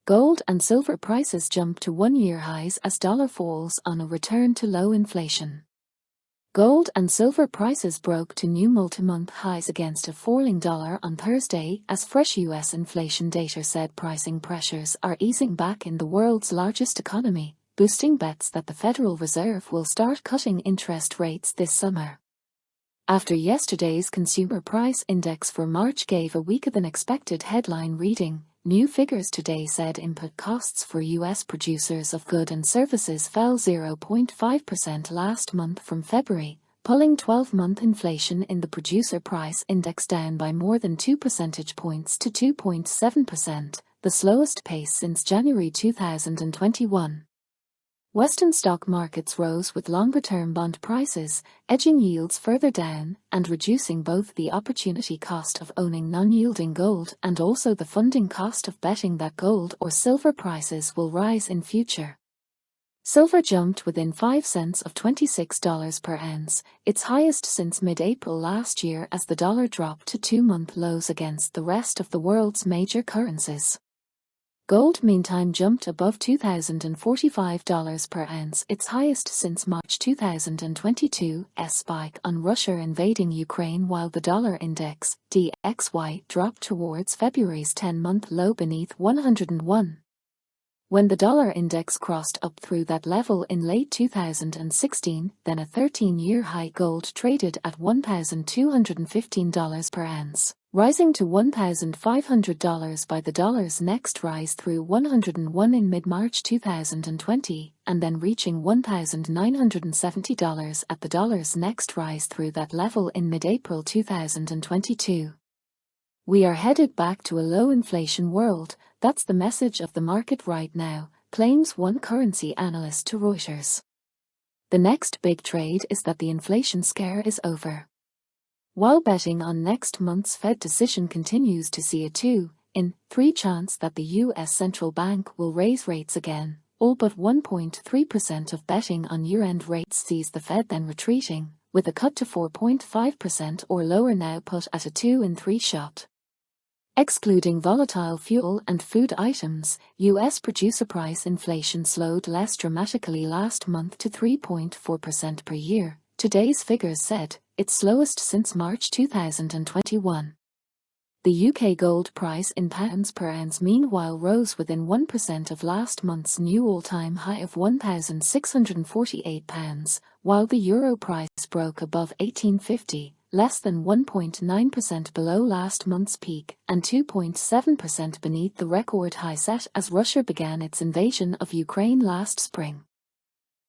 Gold and silver prices jump to one-year highs as dollar falls on a return to low inflation. Gold and silver prices broke to new multi-month highs against a falling dollar on Thursday as fresh U.S. inflation data said pricing pressures are easing back in the world's largest economy, boosting bets that the Federal Reserve will start cutting interest rates this summer. After yesterday's consumer price index for March gave a weaker-than-expected headline reading, new figures today said input costs for U.S. producers of goods and services fell 0.5% last month from February, pulling 12-month inflation in the producer price index down by more than 2 percentage points to 2.7%, the slowest pace since January 2021. Western stock markets rose with longer-term bond prices, edging yields further down and reducing both the opportunity cost of owning non-yielding gold and also the funding cost of betting that gold or silver prices will rise in future. Silver jumped within 5 cents of $26 per ounce, its highest since mid-April last year as the dollar dropped to two-month lows against the rest of the world's major currencies. Gold meantime jumped above $2,045 per ounce, its highest since March 2022's spike on Russia invading Ukraine, while the dollar index, DXY, dropped towards February's 10-month low beneath 101. When the dollar index crossed up through that level in late 2016, then a 13-year high, gold traded at $1,215 per ounce, rising to $1,500 by the dollar's next rise through 101 in mid-March 2020, and then reaching $1,970 at the dollar's next rise through that level in mid-April 2022. We are headed back to a low-inflation world, that's the message of the market right now, claims one currency analyst to Reuters. The next big trade is that the inflation scare is over. While betting on next month's Fed decision continues to see a 2-in-3 chance that the U.S. Central Bank will raise rates again, all but 1.3% of betting on year-end rates sees the Fed then retreating, with a cut to 4.5% or lower now put at a 2-in-3 shot. Excluding volatile fuel and food items, U.S. producer price inflation slowed less dramatically last month to 3.4% per year, today's figures said, its slowest since March 2021. The UK gold price in pounds per ounce meanwhile rose within 1% of last month's new all-time high of £1,648, while the euro price broke above 18.50, less than 1.9% below last month's peak and 2.7% beneath the record high set as Russia began its invasion of Ukraine last spring.